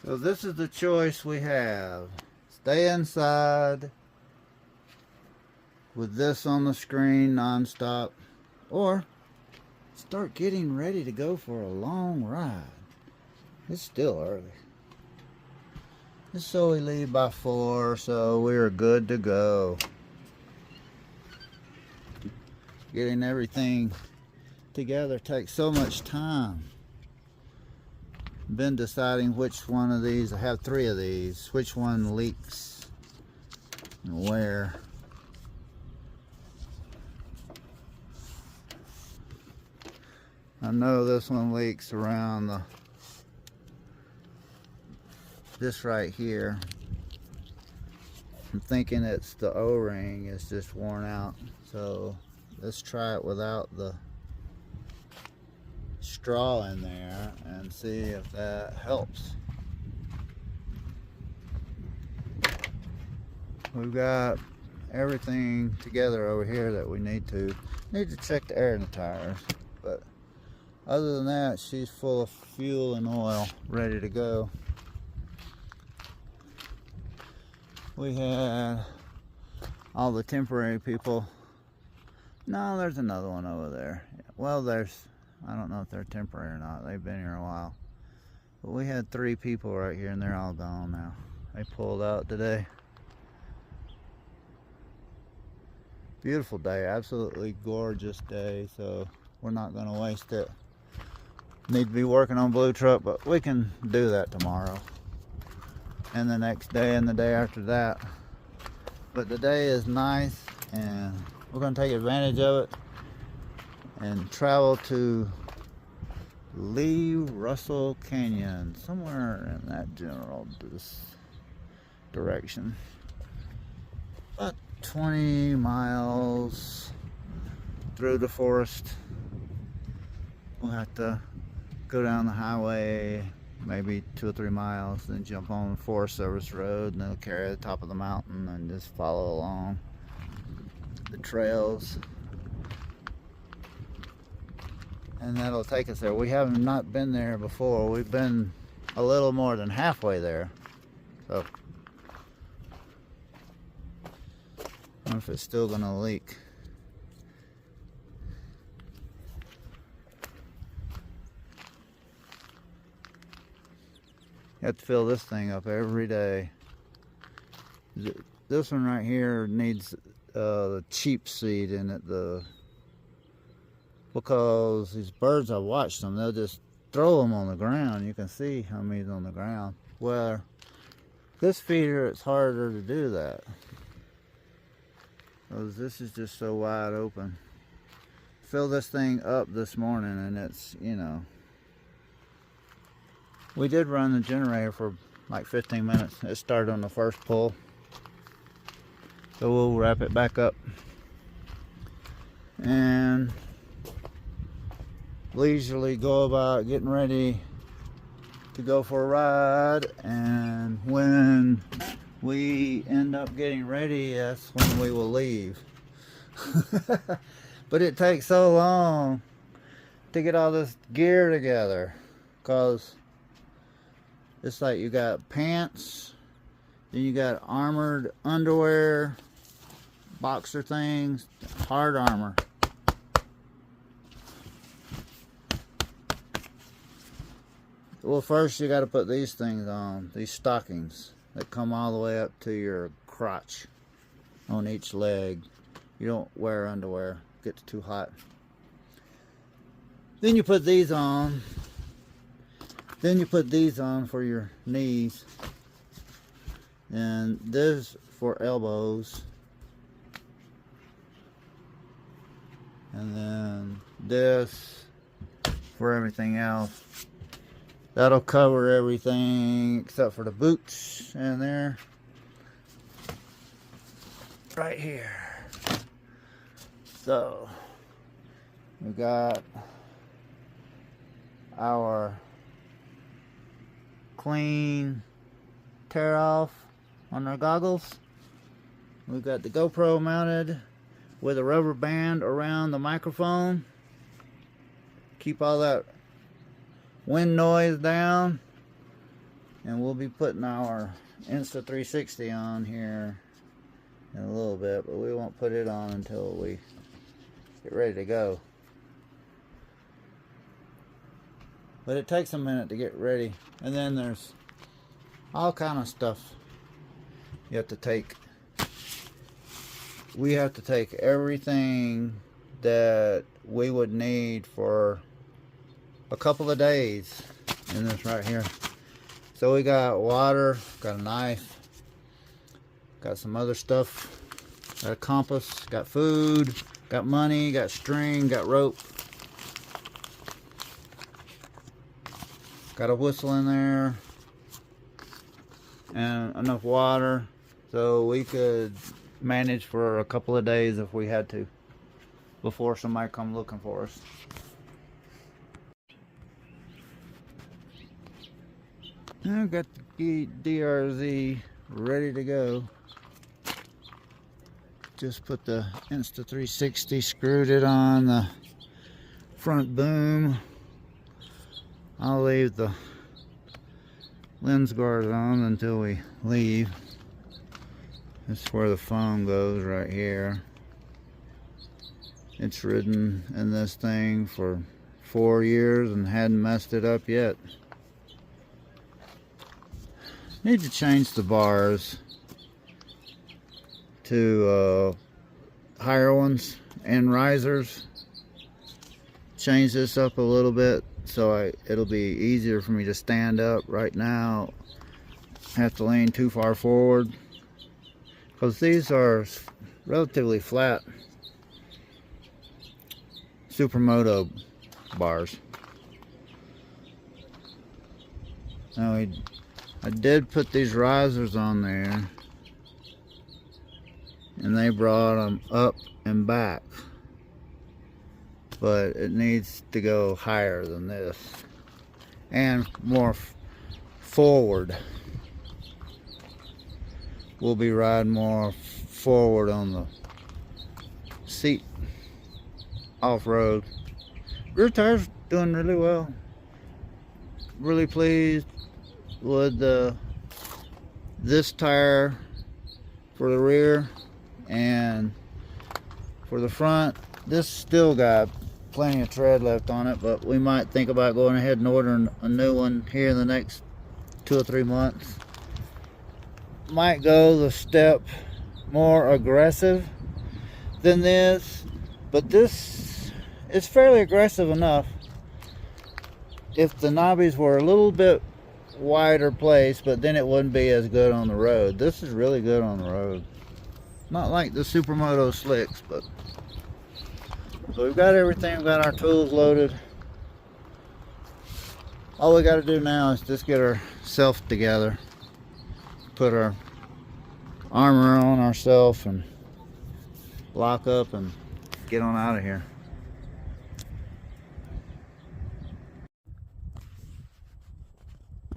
So this is the choice we have. Stay inside with this on the screen nonstop, or start getting ready to go for a long ride. It's still early. So we leave by 4, so we're good to go. Getting everything together takes so much time. Been deciding which one of these, I have 3 of these, which one leaks and where. I know this one leaks around this right here. I'm thinking it's the O-ring, it's just worn out. So let's try it without the straw in there and see if that helps. We've got everything together over here that we need to check the air in the tires, but other than that, she's full of fuel and oil, ready to go. We had all the temporary people. No, there's another one over there. Well, I don't know if they're temporary or not. They've been here a while. But we had 3 people right here, and they're all gone now. They pulled out today. Beautiful day, absolutely gorgeous day, so we're not going to waste it. Need to be working on Blue Truck, but we can do that tomorrow. And the next day and the day after that. But the day is nice, and we're going to take advantage of it and travel to Lee Russell Canyon, somewhere in that general direction. About 20 miles through the forest. We'll have to go down the highway maybe 2 or 3 miles, then jump on the Forest Service Road, and it'll carry to the top of the mountain and just follow along the trails, and that'll take us there. We have not been there before. We've been a little more than halfway there, so I don't know if it's still gonna leak. You have to fill this thing up every day. This one right here needs the cheap seed in it, because these birds, I watched them, they'll just throw them on the ground. You can see how many's on the ground. Well, this feeder, it's harder to do that, because this is just so wide open. Fill this thing up this morning, and it's, you know, we did run the generator for like 15 minutes. It started on the first pull. So we'll wrap it back up and leisurely go about getting ready to go for a ride. And when we end up getting ready, that's when we will leave. But it takes so long to get all this gear together, because it's like you got pants, then you got armored underwear, boxer things, hard armor. Well, first you got to put these things on, these stockings that come all the way up to your crotch on each leg. You don't wear underwear, it gets too hot. Then you put these on. Then you put these on for your knees, and this for elbows, and then this for everything else. That'll cover everything except for the boots in there, right here. So we got our clean tear off on our goggles. We've got the GoPro mounted with a rubber band around the microphone. Keep all that wind noise down. And we'll be putting our Insta360 on here in a little bit, but we won't put it on until we get ready to go. But it takes a minute to get ready. And then there's all kind of stuff you have to take. We have to take everything that we would need for a couple of days in this right here. So we got water, got a knife, got some other stuff, got a compass, got food, got money, got string, got rope, got a whistle in there, and enough water so we could manage for a couple of days if we had to, before somebody come looking for us. I've got the DRZ ready to go. Just put the Insta360, screwed it on the front boom. I'll leave the lens guards on until we leave. This is where the phone goes, right here. It's ridden in this thing for 4 years and hadn't messed it up yet. Need to change the bars to higher ones and risers. Change this up a little bit so it'll be easier for me to stand up. Right now I have to lean too far forward because these are relatively flat Supermoto bars. Now I did put these risers on there and they brought them up and back, but it needs to go higher than this and more forward. We'll be riding more forward on the seat off-road. Rear tire's doing really well. Really pleased with this tire for the rear, and for the front this still got plenty of tread left on it, but we might think about going ahead and ordering a new one here in the next 2 or 3 months. Might go the step more aggressive than this, but this is fairly aggressive enough. If the knobbies were a little bit wider place, but then it wouldn't be as good on the road. This is really good on the road. Not like the Supermoto slicks, but so we've got everything. We've got our tools loaded. All we got to do now is just get ourselves together, put our armor on ourselves and lock up and get on out of here.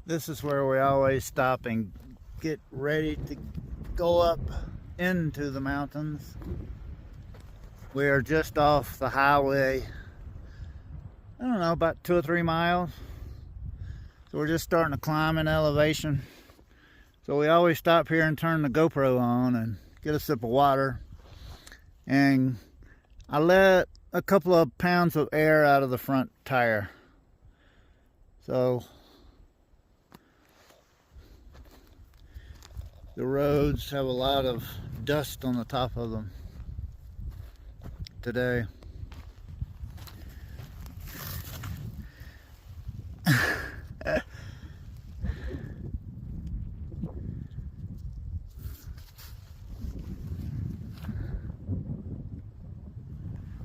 This is where we always stop and get ready to go up into the mountains. We are just off the highway, I don't know, about 2 or 3 miles. So we're just starting to climb in elevation. So we always stop here and turn the GoPro on and get a sip of water. And I let a couple of pounds of air out of the front tire. So the roads have a lot of dust on the top of them today.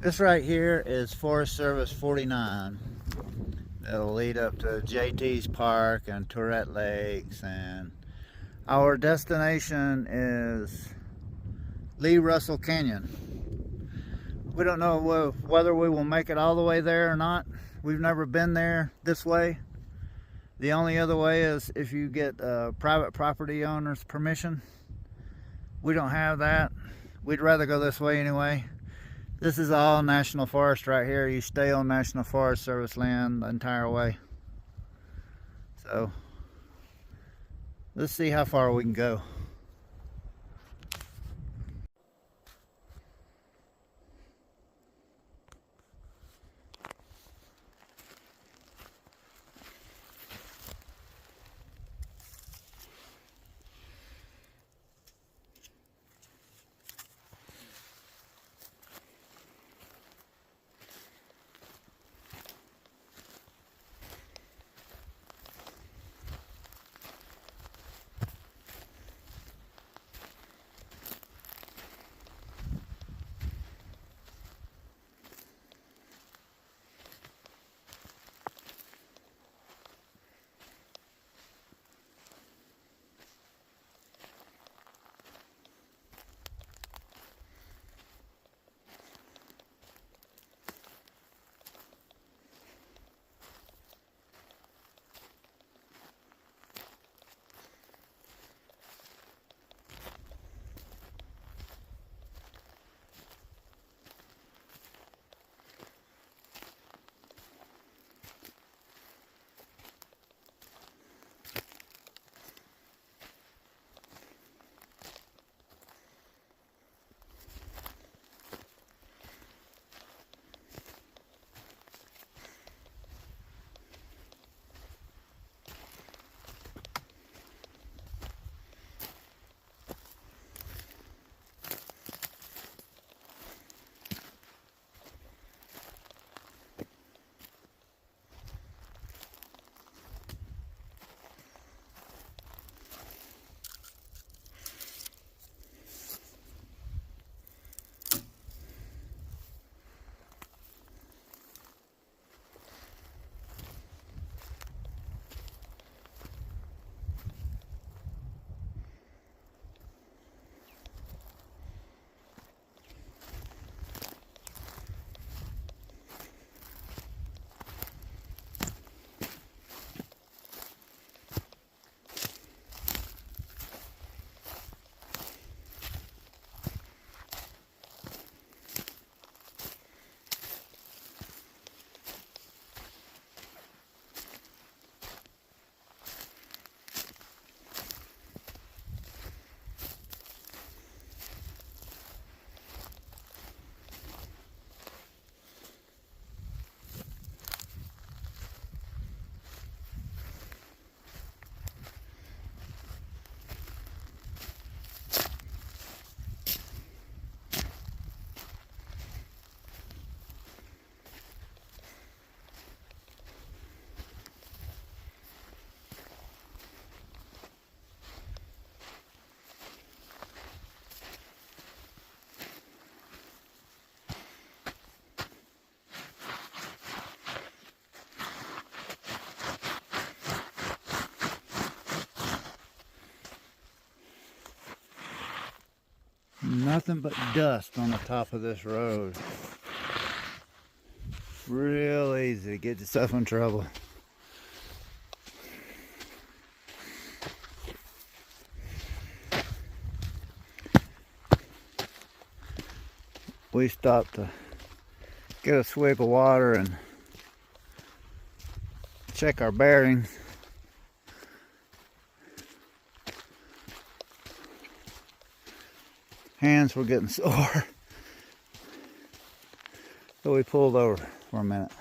This right here is Forest Service 49. It'll lead up to JT's Park and Tourette Lakes, and our destination is Lee Russell Canyon. We don't know whether we will make it all the way there or not. We've never been there this way. The only other way is if you get private property owner's permission. We don't have that. We'd rather go this way anyway. This is all national forest right here. You stay on National Forest Service land the entire way. So Let's see how far we can go. Nothing but dust on the top of this road. Real easy to get yourself in trouble. We stopped to get a swig of water and check our bearings. Hands were getting sore, so we pulled over for a minute.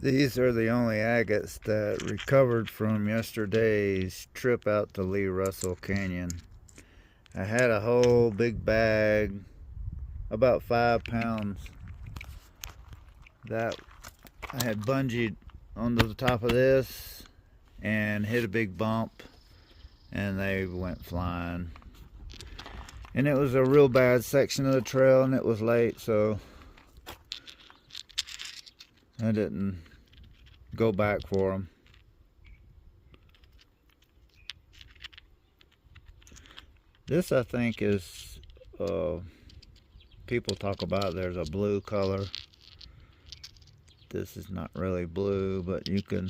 These are the only agates that recovered from yesterday's trip out to Lee Russell Canyon. I had a whole big bag, about 5 pounds, that I had bungeed onto the top of this and hit a big bump, and they went flying. And it was a real bad section of the trail, and it was late, so I didn't go back for them. This, I think, is people talk about there's a blue color. This is not really blue, but you can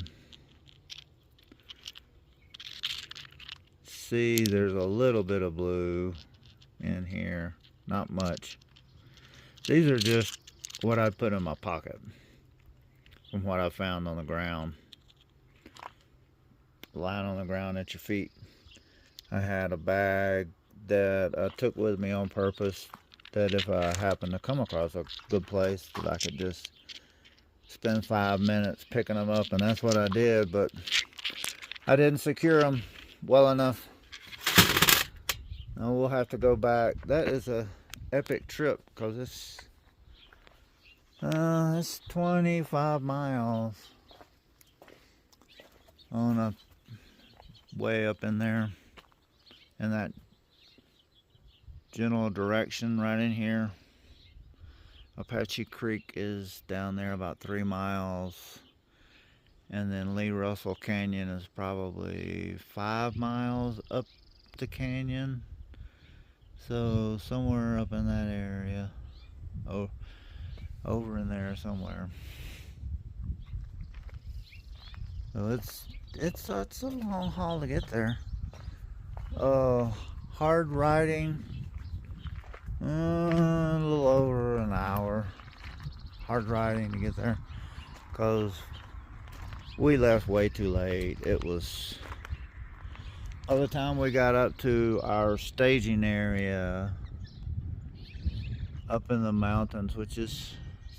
see there's a little bit of blue in here, not much. These are just what I put in my pocket from what I found on the ground, lying on the ground at your feet. I had a bag that I took with me on purpose, that if I happened to come across a good place, that I could just spend 5 minutes picking them up, and that's what I did, but I didn't secure them well enough. Now we'll have to go back. That is a epic trip, because it's 25 miles on a way up in there in that general direction right in here. Apache Creek is down there about 3 miles, and then Lee Russell Canyon is probably 5 miles up the canyon, so somewhere up in that area. Oh, over in there somewhere. So it's a long haul to get there. Hard riding, a little over an hour. Hard riding to get there, because we left way too late. It was, by the time we got up to our staging area up in the mountains, which is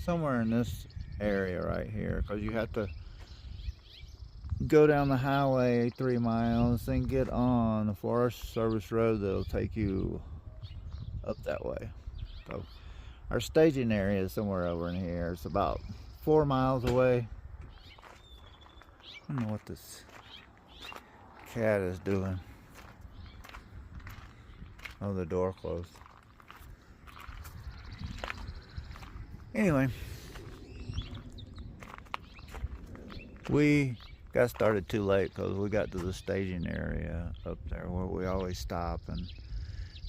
somewhere in this area right here, because you have to go down the highway 3 miles, then get on the Forest Service road that'll take you up that way. So our staging area is somewhere over in here. It's about 4 miles away. I don't know what this cat is doing. Oh, the door closed. Anyway, we got started too late because we got to the staging area up there where we always stop, and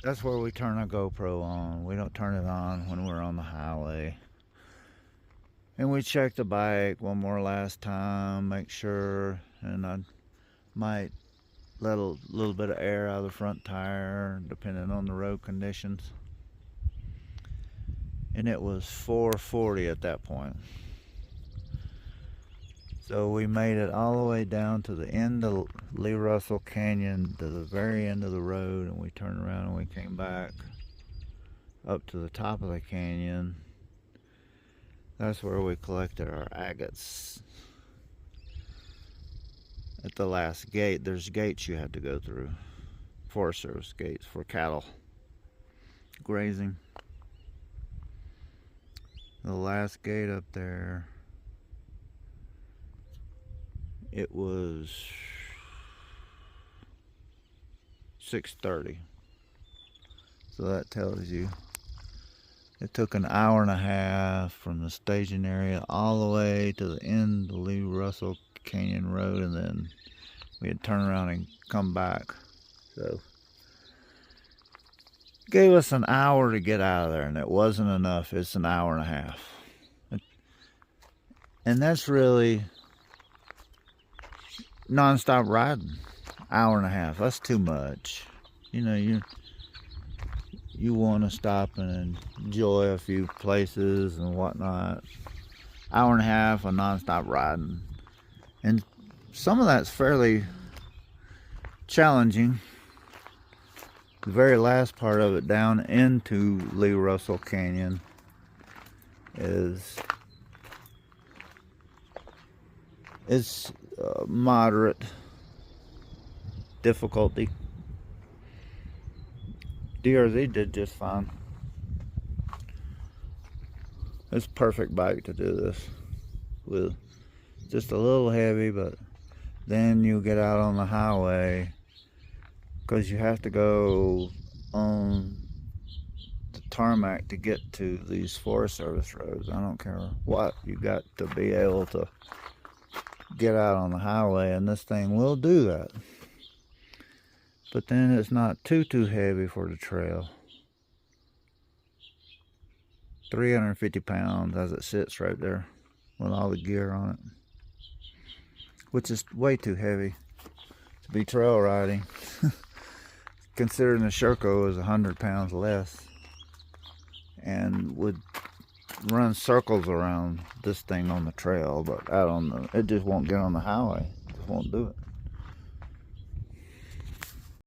that's where we turn our GoPro on. We don't turn it on when we're on the highway. And we check the bike one more last time, make sure, and I might let a little bit of air out of the front tire depending on the road conditions. And it was 440 at that point. So we made it all the way down to the end of Lee Russell Canyon, to the very end of the road, and we turned around and we came back up to the top of the canyon. That's where we collected our agates. At the last gate, there's gates you had to go through, Forest Service gates for cattle grazing. The last gate up there, it was 6:30. So that tells you it took an hour and a half from the staging area all the way to the end of Lee Russell Canyon Road, and then we had to turn around and come back. So it gave us an hour to get out of there, and it wasn't enough. It's an hour and a half. And that's really non-stop riding. Hour and a half, that's too much. You know, you want to stop and enjoy a few places and whatnot. Hour and a half of non-stop riding, and some of that's fairly challenging. The very last part of it down into Lee Russell Canyon is It's moderate difficulty. DRZ did just fine. It's perfect bike to do this with. Just a little heavy, but then you get out on the highway, because you have to go on the tarmac to get to these Forest Service roads. I don't care what, you got to be able to get out on the highway, and this thing will do that. But then it's not too heavy for the trail. 350 pounds as it sits right there with all the gear on it, which is way too heavy to be trail riding. Considering the Sherco is 100 pounds less and would run circles around this thing on the trail, but out on the, it just won't get on the highway. It just won't do it.